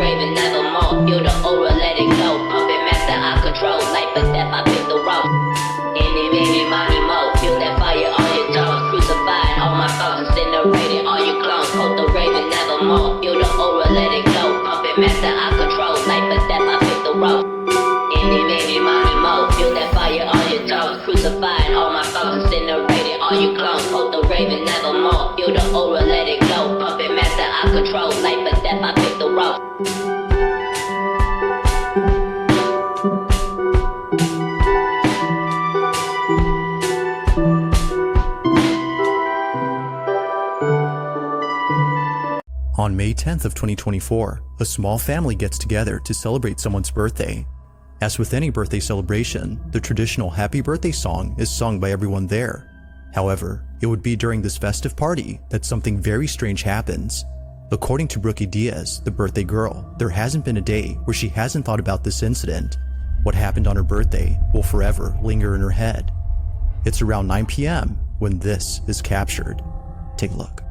raven, nevermore. Feel the aura, let it go. Puppet master, I control. Life or death, I pick the road. Any, baby, money, mo. Feel that fire on your toes. Crucified, all my thoughts incinerated. All your clones, hold the raven, nevermore. Feel the aura, let it go. Puppet master, I control. Life or death, I pick the road. Any, baby, money, mo. Feel that fire on your toes. Crucified, all my thoughts incinerated. All your clones, hold the raven, nevermore. Feel the aura, let it go. Puppet master, I control. Life or death, I pick the road. On May 10th of 2024, a small family gets together to celebrate someone's birthday. As with any birthday celebration, the traditional happy birthday song is sung by everyone there. However, it would be during this festive party that something very strange happens. According to Brookie Diaz, the birthday girl, there hasn't been a day where she hasn't thought about this incident. What happened on her birthday will forever linger in her head. It's around 9 p.m. when this is captured. Take a look.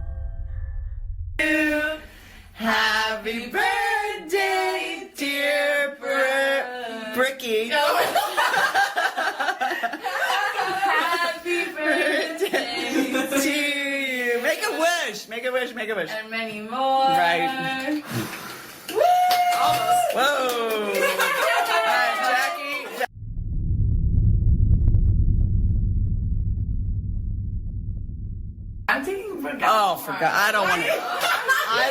Happy birthday, dear Brookie. Happy birthday to you. Make a wish. Make a wish. Make a wish. And many more. Right. Woo! Whoa. All right, Jackie. I'm thinking forgot. Oh, forgot. I don't want to know. I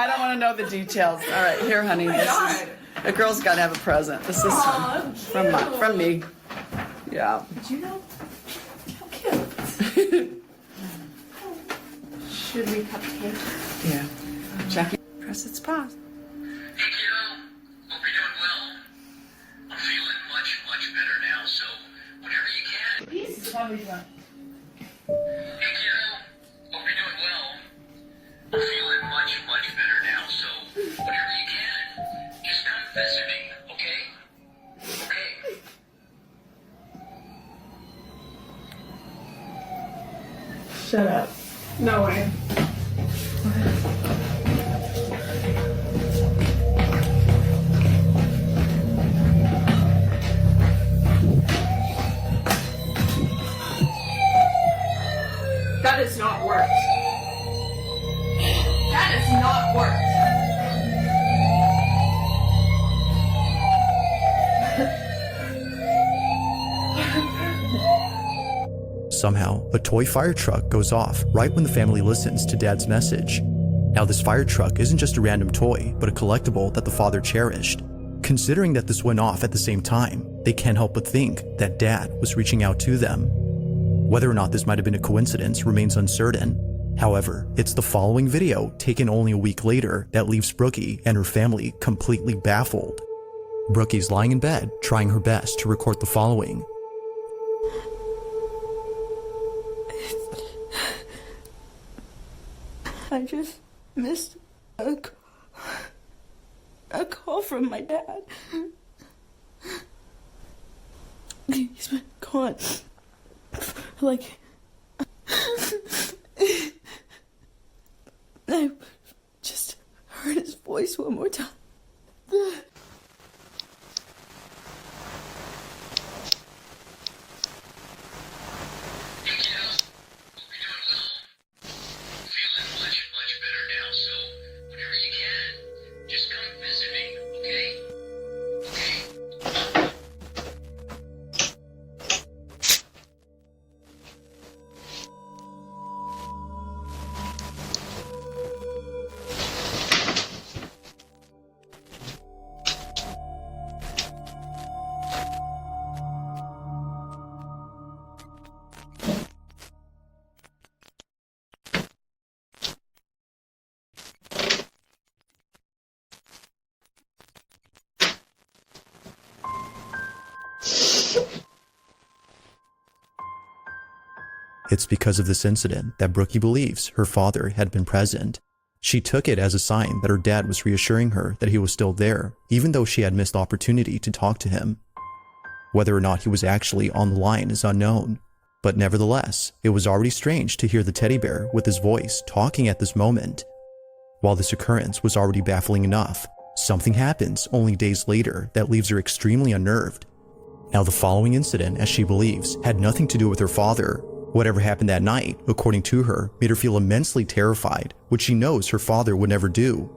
don't want to know the details. All right, here, honey. This is, a girl's got to have a present. This is from me. Yeah. Did you know? How cute. Should we cut the cake? Yeah. Jackie, press its pause. Hey kiddo, hope you're doing well. I'm feeling much better now, so whenever you can. Peace. Probably done. Hey kiddo, hope you're doing well. I'm feeling much better now, so whenever you can, just come visit me, okay? Okay. Shut up. No way. That has not worked. That has not worked. Somehow, a toy fire truck goes off right when the family listens to Dad's message. Now, this fire truck isn't just a random toy, but a collectible that the father cherished. Considering that this went off at the same time, they can't help but think that Dad was reaching out to them. Whether or not this might have been a coincidence remains uncertain. However, it's the following video, taken only a week later, that leaves Brookie and her family completely baffled. Brookie's lying in bed, trying her best to record the following. I just missed a call from my dad. He's been gone. Like, I just heard his voice one more time. Hey kiddo, hope you're doing well. I'm feeling much better now, so whenever you can, just come visit me, okay? Okay. It's because of this incident that Brookie believes her father had been present. She took it as a sign that her dad was reassuring her that he was still there, even though she had missed the opportunity to talk to him. Whether or not he was actually on the line is unknown, but nevertheless, it was already strange to hear the teddy bear with his voice talking at this moment. While this occurrence was already baffling enough, something happens only days later that leaves her extremely unnerved. Now, the following incident, as she believes, had nothing to do with her father. Whatever happened that night, according to her, made her feel immensely terrified, which she knows her father would never do.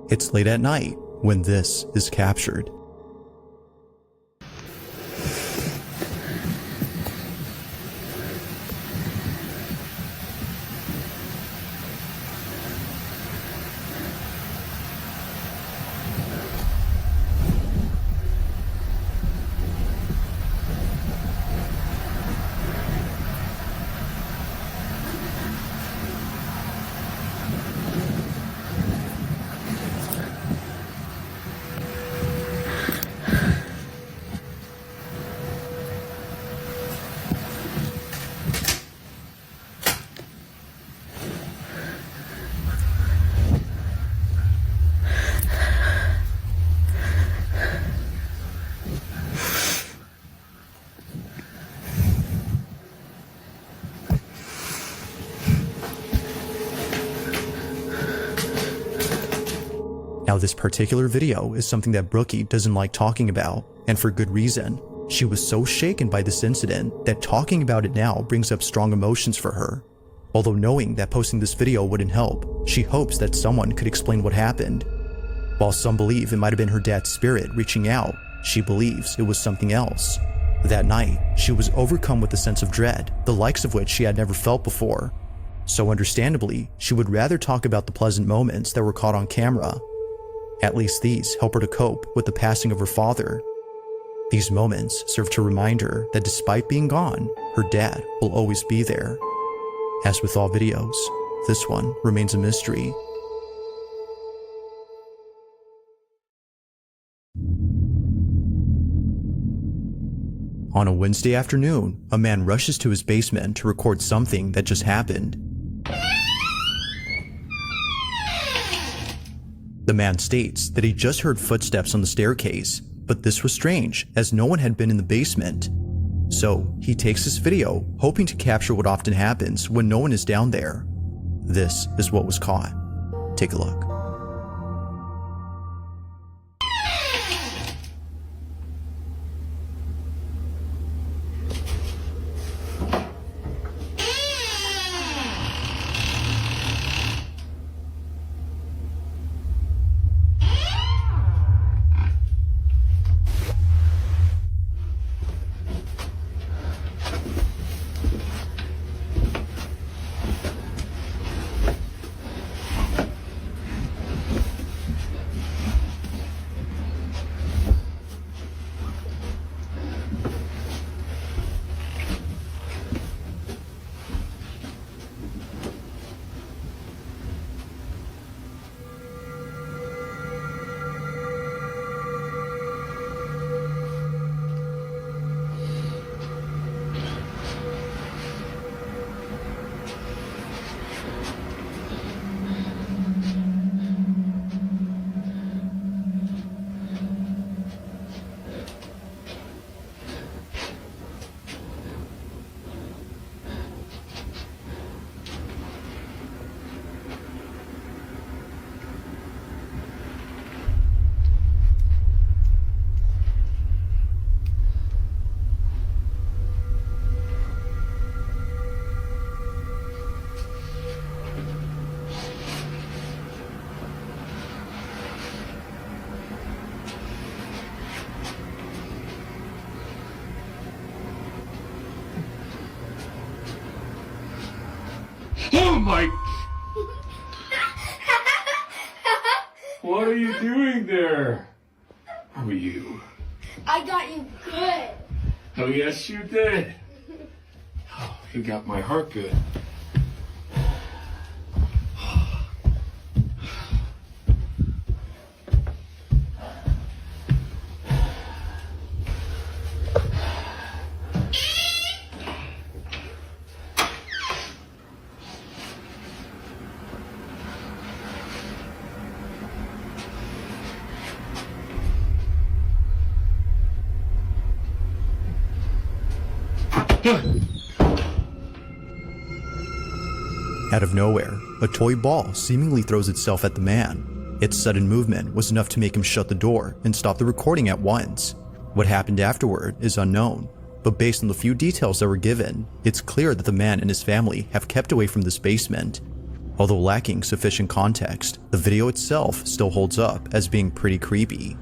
It's late at night when this is captured. Now, this particular video is something that Brookie doesn't like talking about, and for good reason. She was so shaken by this incident that talking about it now brings up strong emotions for her. Although knowing that posting this video wouldn't help, she hopes that someone could explain what happened. While some believe it might have been her dad's spirit reaching out, she believes it was something else. That night, she was overcome with a sense of dread, the likes of which she had never felt before. So understandably, she would rather talk about the pleasant moments that were caught on camera. At least these help her to cope with the passing of her father. These moments serve to remind her that despite being gone, her dad will always be there. As with all videos, this one remains a mystery. On a Wednesday afternoon, a man rushes to his basement to record something that just happened. The man states that he just heard footsteps on the staircase, but this was strange as no one had been in the basement. So he takes this video, hoping to capture what often happens when no one is down there. This is what was caught. Take a look. Oh my! What are you doing there? Who are you? I got you good. Oh, yes, you did. Oh, you got my heart good. Out of nowhere, a toy ball seemingly throws itself at the man. Its sudden movement was enough to make him shut the door and stop the recording at once. What happened afterward is unknown, but based on the few details that were given, it's clear that the man and his family have kept away from this basement. Although lacking sufficient context, the video itself still holds up as being pretty creepy.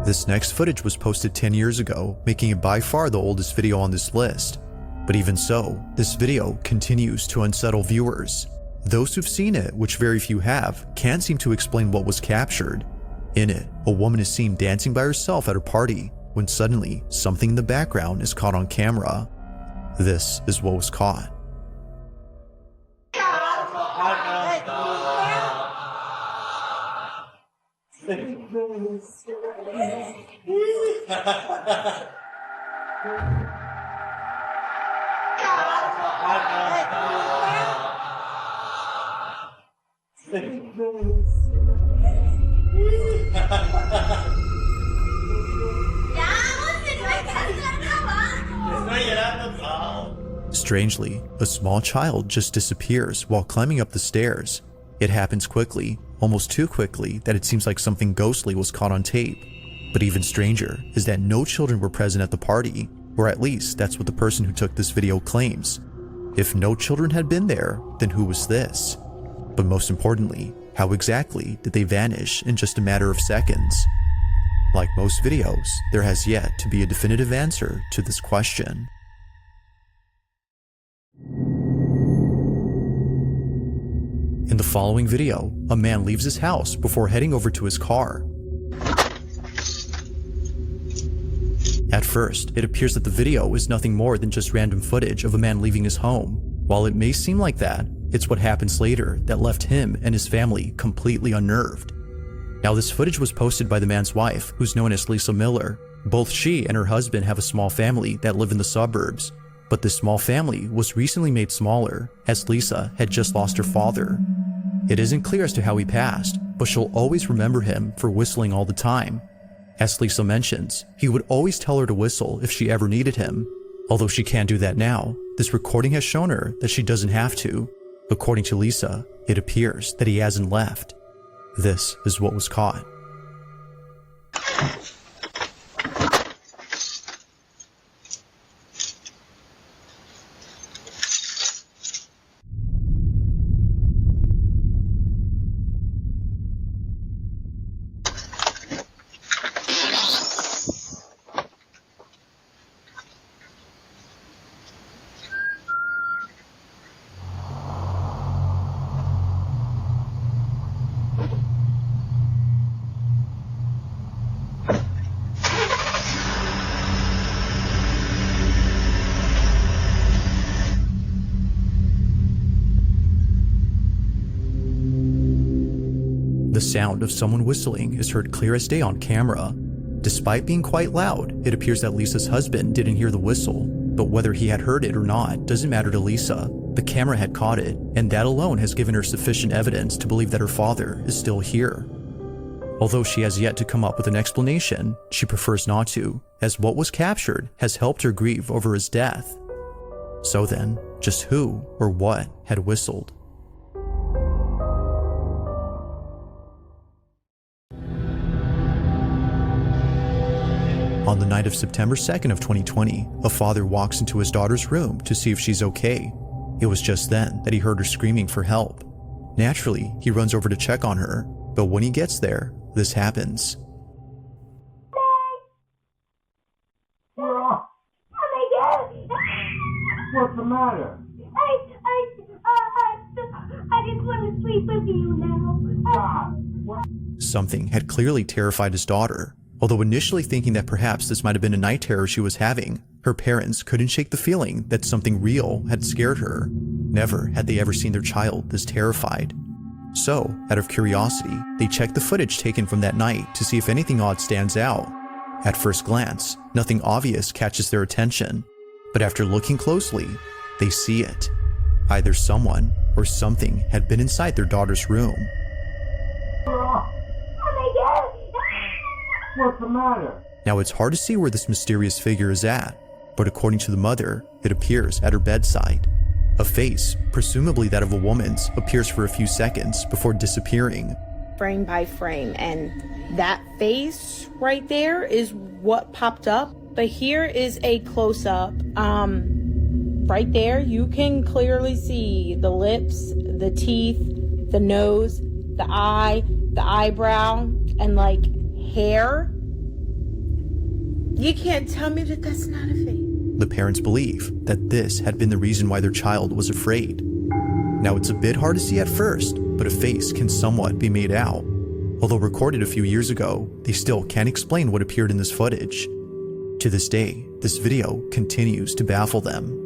This next footage was posted 10 years ago, making it by far the oldest video on this list. But even so, this video continues to unsettle viewers. Those who've seen it, which very few have, can't seem to explain what was captured. In it, a woman is seen dancing by herself at a party, when suddenly, something in the background is caught on camera. This is what was caught. Strangely, a small child just disappears while climbing up the stairs. It happens quickly, almost too quickly that it seems like something ghostly was caught on tape. But even stranger is that no children were present at the party, or at least that's what the person who took this video claims. If no children had been there, then who was this? But most importantly, how exactly did they vanish in just a matter of seconds? Like most videos, there has yet to be a definitive answer to this question. In the following video, a man leaves his house before heading over to his car. At first, it appears that the video is nothing more than just random footage of a man leaving his home. While it may seem like that, it's what happens later that left him and his family completely unnerved. Now, this footage was posted by the man's wife, who's known as Lisa Miller. Both she and her husband have a small family that live in the suburbs. But this small family was recently made smaller, as Lisa had just lost her father. It isn't clear as to how he passed, but she'll always remember him for whistling all the time. As Lisa mentions, he would always tell her to whistle if she ever needed him. Although she can't do that now, this recording has shown her that she doesn't have to. According to Lisa, it appears that he hasn't left. This is what was caught. The sound of someone whistling is heard clear as day on camera. Despite being quite loud, it appears that Lisa's husband didn't hear the whistle, but whether he had heard it or not doesn't matter to Lisa. The camera had caught it, and that alone has given her sufficient evidence to believe that her father is still here. Although she has yet to come up with an explanation, she prefers not to, as what was captured has helped her grieve over his death. So then, just who or what had whistled? On the night of September 2nd of 2020, a father walks into his daughter's room to see if she's okay. It was just then that he heard her screaming for help. Naturally, he runs over to check on her, but when he gets there, this happens. Oh my God! What's the matter? I just want to sleep with you now. Something had clearly terrified his daughter. Although initially thinking that perhaps this might have been a night terror she was having, her parents couldn't shake the feeling that something real had scared her. Never had they ever seen their child this terrified. So, out of curiosity, they checked the footage taken from that night to see if anything odd stands out. At first glance, nothing obvious catches their attention, but after looking closely, they see it. Either someone or something had been inside their daughter's room. Oh my God! What's the matter? Now it's hard to see where this mysterious figure is at. but according to the mother, it appears at her bedside. A face, presumably that of a woman's, appears for a few seconds before disappearing. Frame by frame, and that face right there is what popped up. But here is a close-up. Right there, you can clearly see the lips, the teeth, the nose, the eye, the eyebrow, and like hair. You can't tell me that that's not a face. The parents believe that this had been the reason why their child was afraid. Now, it's a bit hard to see at first, but a face can somewhat be made out. Although recorded a few years ago, they still can't explain what appeared in this footage. To this day, this video continues to baffle them.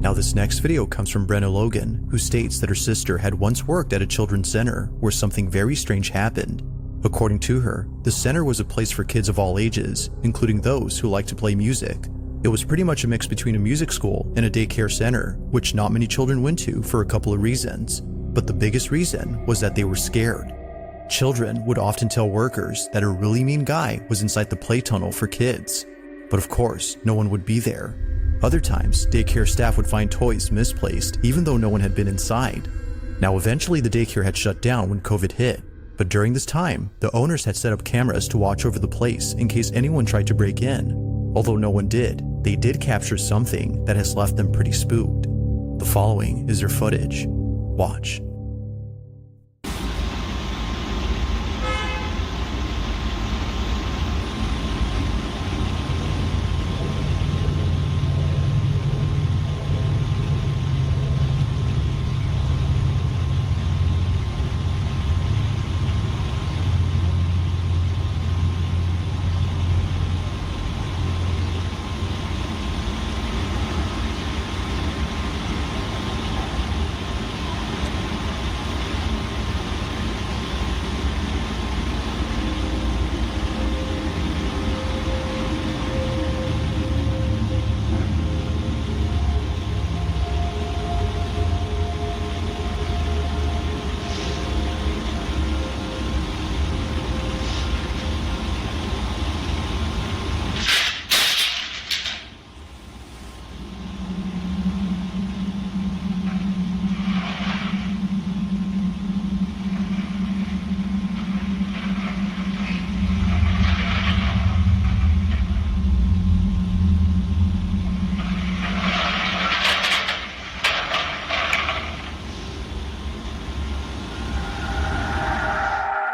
Now, this next video comes from Brenna Logan, who states that her sister had once worked at a children's center where something very strange happened. According to her, the center was a place for kids of all ages, including those who like to play music. It was pretty much a mix between a music school and a daycare center, which not many children went to for a couple of reasons. But the biggest reason was that they were scared. Children would often tell workers that a really mean guy was inside the play tunnel for kids. But of course, no one would be there. Other times, daycare staff would find toys misplaced even though no one had been inside. Now, eventually the daycare had shut down when COVID hit, but during this time, the owners had set up cameras to watch over the place in case anyone tried to break in. Although no one did, they did capture something that has left them pretty spooked. The following is their footage. Watch.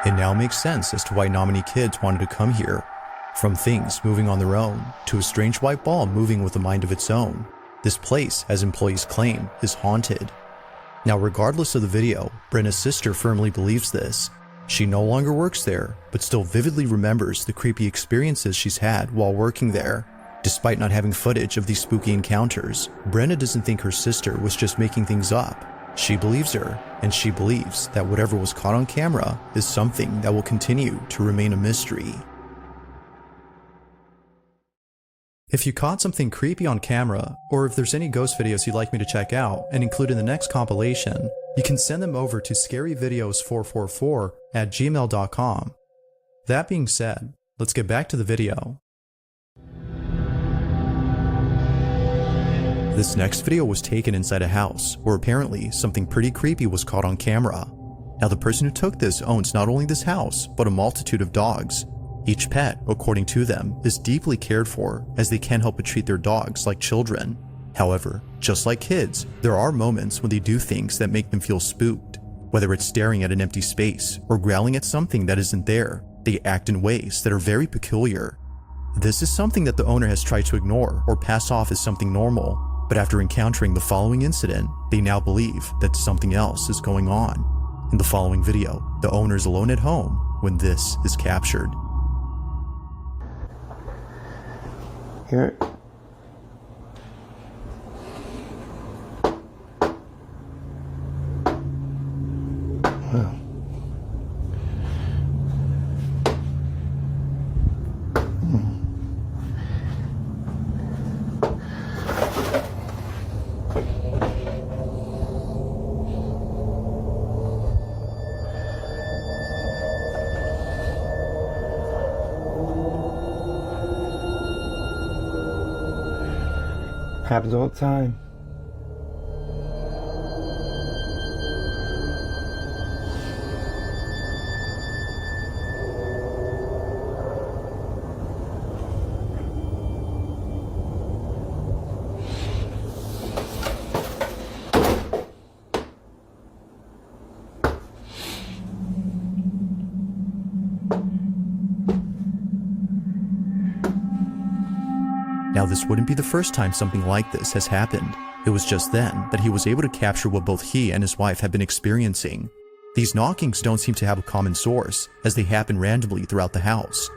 It now makes sense as to why not many kids wanted to come here. From things moving on their own, to a strange white ball moving with a mind of its own, this place, as employees claim, is haunted. Now, regardless of the video, Brenna's sister firmly believes this. She no longer works there, but still vividly remembers the creepy experiences she's had while working there. Despite not having footage of these spooky encounters, Brenna doesn't think her sister was just making things up. She believes her, and she believes that whatever was caught on camera is something that will continue to remain a mystery. If you caught something creepy on camera, or if there's any ghost videos you'd like me to check out and include in the next compilation, you can send them over to scaryvideos444@gmail.com. That being said, let's get back to the video. This next video was taken inside a house where apparently something pretty creepy was caught on camera. Now, the person who took this owns not only this house, but a multitude of dogs. Each pet, according to them, is deeply cared for, as they can't help but treat their dogs like children. However, just like kids, there are moments when they do things that make them feel spooked. Whether it's staring at an empty space or growling at something that isn't there, they act in ways that are very peculiar. This is something that the owner has tried to ignore or pass off as something normal, but after encountering the following incident, they now believe that something else is going on. In the following video, the owner is alone at home when this is captured. Here. Wow. Happens all the time. Now, this wouldn't be the first time something like this has happened. It was just then that he was able to capture what both he and his wife had been experiencing. These knockings don't seem to have a common source, as they happen randomly throughout the house.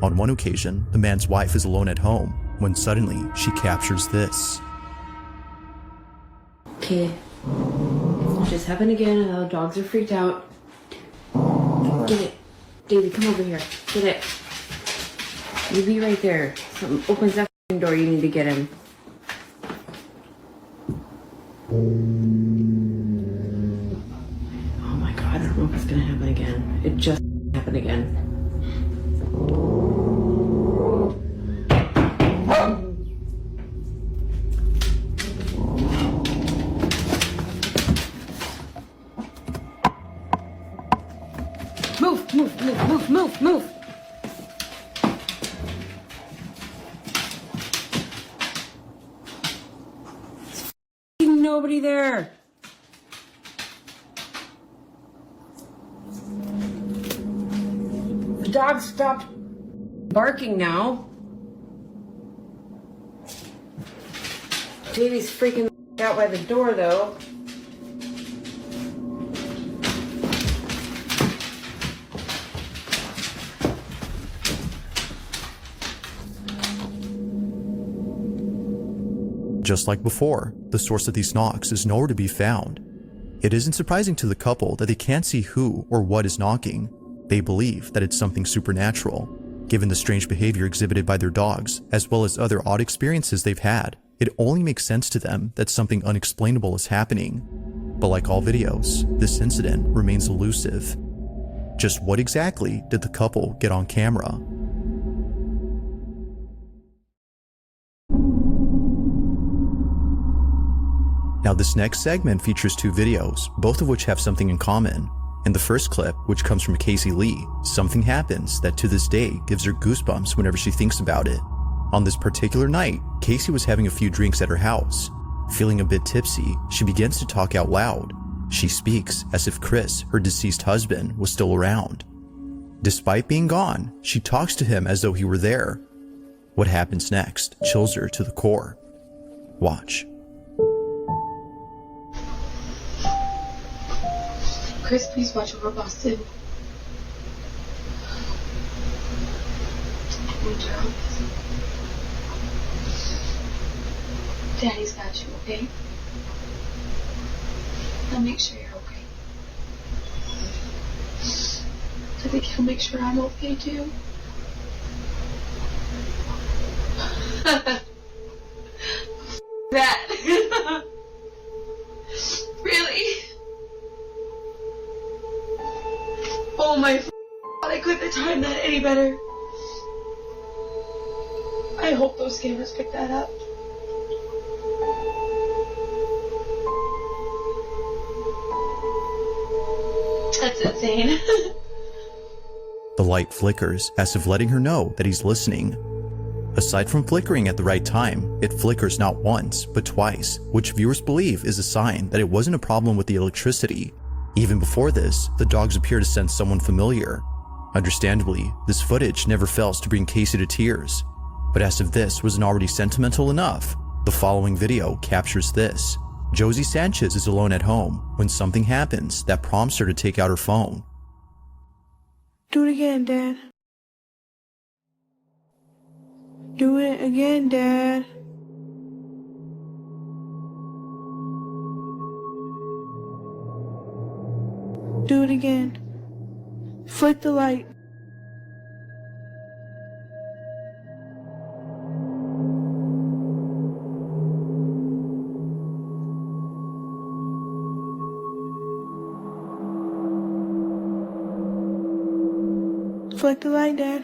On one occasion, the man's wife is alone at home when suddenly she captures this. Okay, it just happened again and the dogs are freaked out. Get it. David, come over here. Get it. You be right there. Something opens that door, you need to get him. Oh my god, I don't know if it's gonna happen again. It just happened again. Move, move, move, move, move, move. Nobody there. The dog stopped barking now. Davey's freaking out by the door though. Just like before, the source of these knocks is nowhere to be found. It isn't surprising to the couple that they can't see who or what is knocking. They believe that it's something supernatural. Given the strange behavior exhibited by their dogs, as well as other odd experiences they've had, it only makes sense to them that something unexplainable is happening. But like all videos, this incident remains elusive. Just what exactly did the couple get on camera? Now, this next segment features two videos, both of which have something in common. In the first clip, which comes from Casey Lee, something happens that to this day gives her goosebumps whenever she thinks about it. On this particular night, Casey was having a few drinks at her house. Feeling a bit tipsy, she begins to talk out loud. She speaks as if Chris, her deceased husband, was still around. Despite being gone, she talks to him as though he were there. What happens next chills her to the core. Watch. Chris, please watch over Boston. Daddy's got you, okay? I'll make sure you're okay. I think he'll make sure I'm okay too. That. Really? Oh my God, I couldn't have timed that any better. I hope those cameras pick that up. That's insane. The light flickers as if letting her know that he's listening. Aside from flickering at the right time, it flickers not once, but twice, which viewers believe is a sign that it wasn't a problem with the electricity. Even before this, the dogs appear to sense someone familiar. Understandably, this footage never fails to bring Casey to tears. But as if this wasn't already sentimental enough, the following video captures this. Josie Sanchez is alone at home when something happens that prompts her to take out her phone. Do it again, Dad. Do it again, Dad. Do it again. Flick the light. Flick the light, Dad.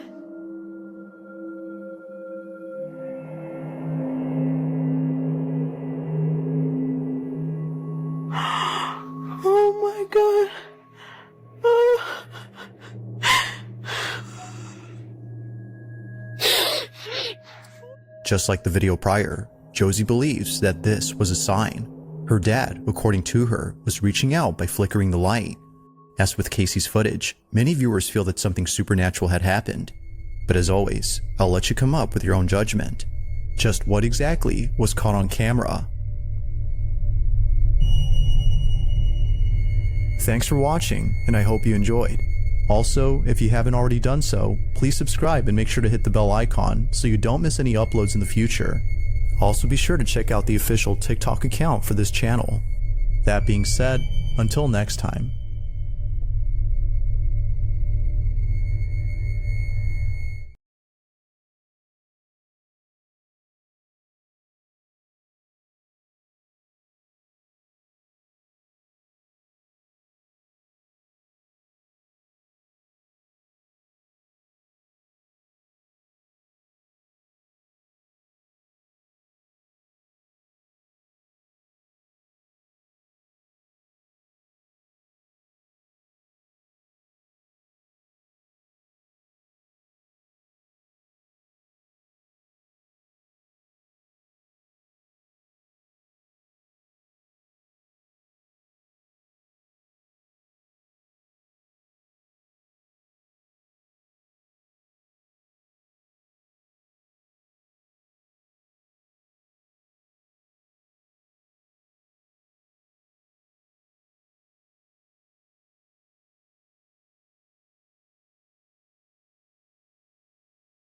Just like the video prior, Josie believes that this was a sign. Her dad, according to her, was reaching out by flickering the light. As with Casey's footage, many viewers feel that something supernatural had happened. But as always, I'll let you come up with your own judgment. Just what exactly was caught on camera? Thanks for watching, and I hope you enjoyed. Also, if you haven't already done so, please subscribe and make sure to hit the bell icon so you don't miss any uploads in the future. Also be sure to check out the official TikTok account for this channel. That being said, until next time.